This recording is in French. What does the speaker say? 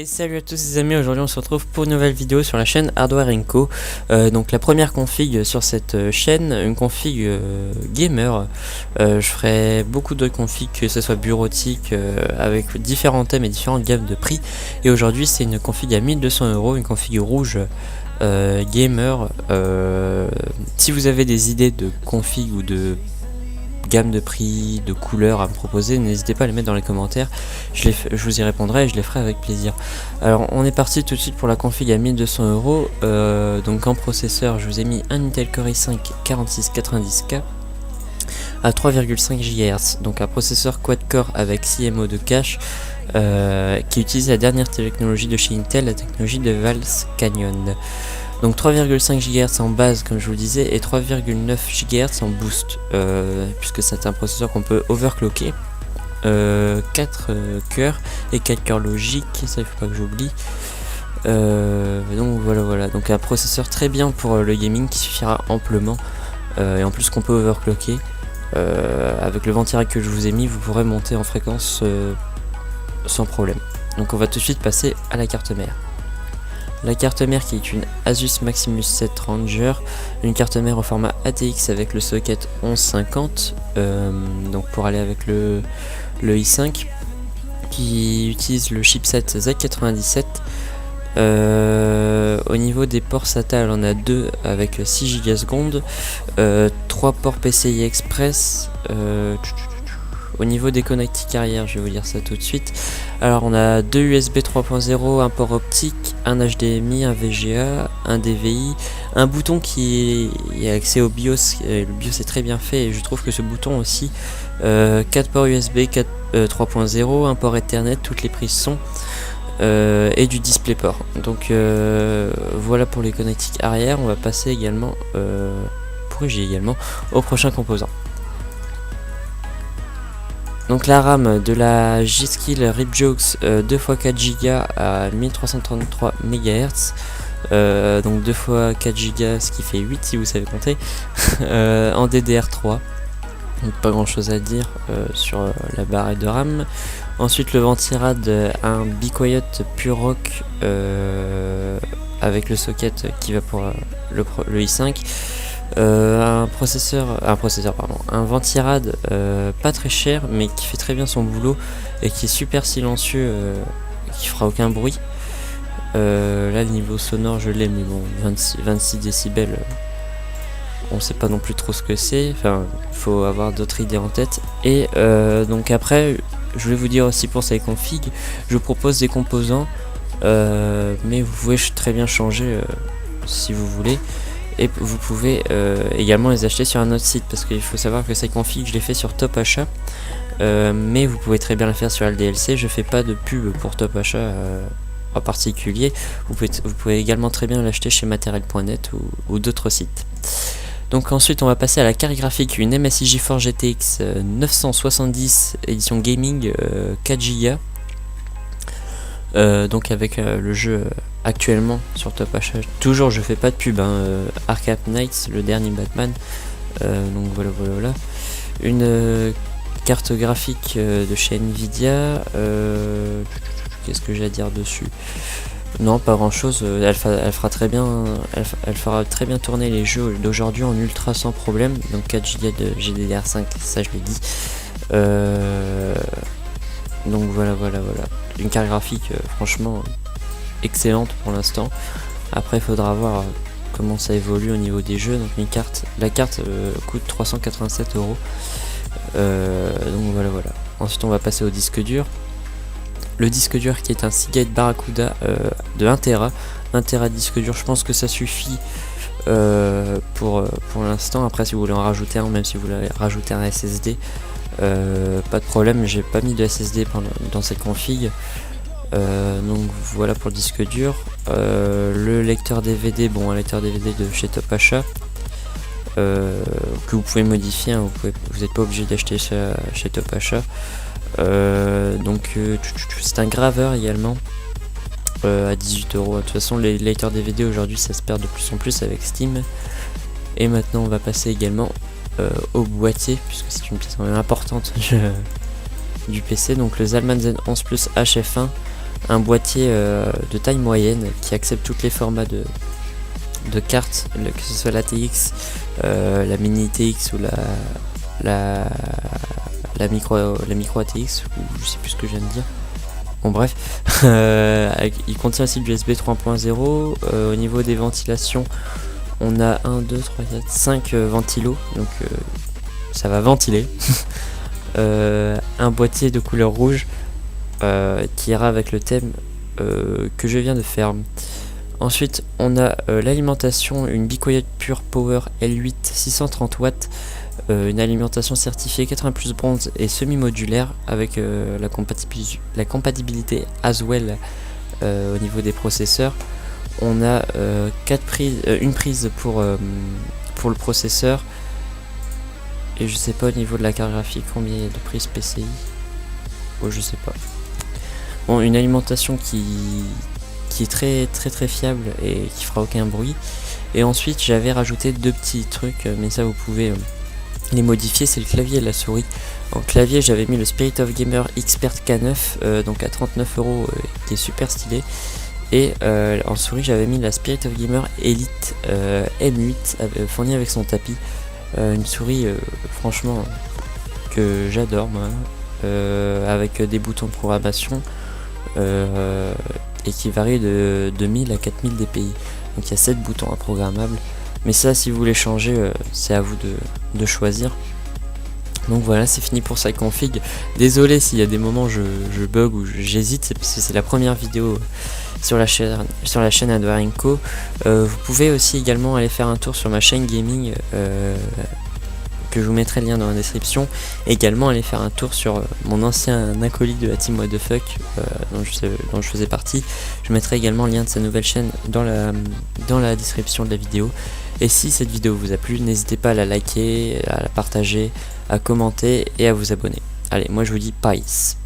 Et salut à tous les amis, aujourd'hui on se retrouve pour une nouvelle vidéo sur la chaîne Hardware & Co. Donc la première config sur cette chaîne, une config gamer. Je ferai beaucoup de configs, que ce soit bureautique, avec différents thèmes et différentes gammes de prix. Et aujourd'hui c'est une config à 1200 €, une config rouge gamer. Si vous avez des idées de config ou de gamme de prix, de couleurs à me proposer, n'hésitez pas à les mettre dans les commentaires, je vous y répondrai et je les ferai avec plaisir. Alors on est parti tout de suite pour la config à 1200 €. Donc en processeur je vous ai mis un Intel Core i5 4690K à 3,5 GHz, donc un processeur quad-core avec 6 MO de cache, qui utilise la dernière technologie de chez Intel, la technologie de Vals Canyon. Donc 3,5 GHz en base comme je vous le disais et 3,9 GHz en boost, puisque c'est un processeur qu'on peut overclocker. 4 cœurs et 4 cœurs logiques, ça il faut pas que j'oublie. Donc voilà, donc un processeur très bien pour le gaming qui suffira amplement, et en plus qu'on peut overclocker. Avec le ventirail que je vous ai mis, vous pourrez monter en fréquence sans problème. Donc on va tout de suite passer à la carte mère. La carte mère qui est une Asus Maximus 7 Ranger, une carte mère au format ATX avec le socket 1150, donc pour aller avec le i5, qui utilise le chipset Z97. Au niveau des ports SATA, on a 2 avec 6 Go/s, 3 ports PCI Express. Au niveau des connectiques arrière, je vais vous dire ça tout de suite. Alors on a 2 USB 3.0, un port optique, un HDMI, un VGA, un DVI, un bouton qui est accès au BIOS. Le BIOS est très bien fait et je trouve que ce bouton aussi, 4 ports USB 3.0, un port Ethernet, toutes les prises son, et du DisplayPort. Donc voilà pour les connectiques arrière. On va passer également, au prochain composant. Donc la RAM de la G-Skill Ripjokes 2x4 Go à 1333 MHz, donc 2x4 Go, ce qui fait 8 si vous savez compter, en DDR3. Donc pas grand chose à dire sur la barre de RAM. Ensuite le ventirad, un Be Quiet Pure Rock avec le socket qui va pour le i5. Un ventirad pas très cher mais qui fait très bien son boulot et qui est super silencieux, qui fera aucun bruit. Là le niveau sonore je l'ai, mais bon, 26 décibels, on sait pas non plus trop ce que c'est, enfin il faut avoir d'autres idées en tête. Et donc après je voulais vous dire aussi pour ces configs, je vous propose des composants, mais vous pouvez très bien changer si vous voulez. Et vous pouvez également les acheter sur un autre site, parce qu'il faut savoir que ces configs je les fais sur Top Achat, mais vous pouvez très bien les faire sur LDLC. Je fais pas de pub pour Top Achat en particulier. Vous pouvez également très bien l'acheter chez Material.net ou d'autres sites. Donc ensuite on va passer à la carte graphique, une MSI GeForce GTX 970 édition gaming, 4 Go. Donc avec le jeu actuellement sur Top Achat, toujours je fais pas de pub, Arkham Knight, le dernier Batman. Donc voilà. Une carte graphique de chez Nvidia. Qu'est-ce que j'ai à dire dessus? Non, pas grand chose. Elle fera très bien tourner les jeux d'aujourd'hui en ultra sans problème. Donc 4 Go de GDDR5, ça je l'ai dit. Donc voilà. Une carte graphique franchement excellente pour l'instant. Après il faudra voir comment ça évolue au niveau des jeux. Donc la carte coûte 387 €. Donc voilà. Ensuite on va passer au disque dur. Le disque dur qui est un Seagate Barracuda de 1 Tera. 1 Tera de disque dur, je pense que ça suffit pour l'instant. Après si vous voulez en rajouter un, même si vous voulez rajouter un SSD, pas de problème, j'ai pas mis de SSD dans cette config. Donc voilà pour le disque dur. Le lecteur DVD, un lecteur DVD de chez Top Achat, que vous pouvez modifier, vous n'êtes pas obligé d'acheter ça chez Top Achat. Donc c'est un graveur également, à 18 €. De toute façon les lecteurs DVD aujourd'hui ça se perd de plus en plus avec Steam. Et maintenant on va passer également au boîtier, puisque c'est une pièce quand même importante du PC. Donc le Zalman Z11 Plus HF1 un boîtier de taille moyenne qui accepte tous les formats de cartes, que ce soit la TX, la mini TX ou la micro ATX, ou je sais plus ce que je viens de dire. Bon bref, il contient aussi du USB 3.0. Au niveau des ventilations, on a 1, 2, 3, 4, 5 ventilos, donc ça va ventiler. Un boîtier de couleur rouge qui ira avec le thème que je viens de faire. Ensuite on a l'alimentation, une Bicoyote Pure Power L8 630 watts, une alimentation certifiée 80+ bronze et semi-modulaire avec la compatibilité Haswell au niveau des processeurs. On a une prise pour le processeur, et je sais pas au niveau de la carte graphique combien il y a de prises PCI. Oh, je sais pas. Bon, une alimentation qui est très fiable et qui fera aucun bruit. Et ensuite j'avais rajouté 2 petits trucs, mais ça vous pouvez les modifier, c'est le clavier et la souris. En clavier j'avais mis le Spirit of Gamer Expert K9 donc à 39 €, qui est super stylé. Et en souris j'avais mis la Spirit of Gamer Elite M8 fournie avec son tapis. Une souris franchement que j'adore moi, avec des boutons de programmation et qui varie de 1000 à 4000 dpi. Donc il y a 7 boutons programmables. Mais ça, si vous voulez changer, c'est à vous de choisir. Donc voilà, c'est fini pour cette config. Désolé s'il y a des moments où je bug ou j'hésite, c'est parce que c'est la première vidéo sur la chaîne Hardware & Co. Vous pouvez aussi également aller faire un tour sur ma chaîne gaming, que je vous mettrai le lien dans la description. Également aller faire un tour sur mon ancien acolyte de la team What the Fuck, dont je faisais partie. Je mettrai également le lien de sa nouvelle chaîne dans la description de la vidéo. Et si cette vidéo vous a plu, n'hésitez pas à la liker, à la partager, à commenter et à vous abonner. Allez, moi je vous dis peace.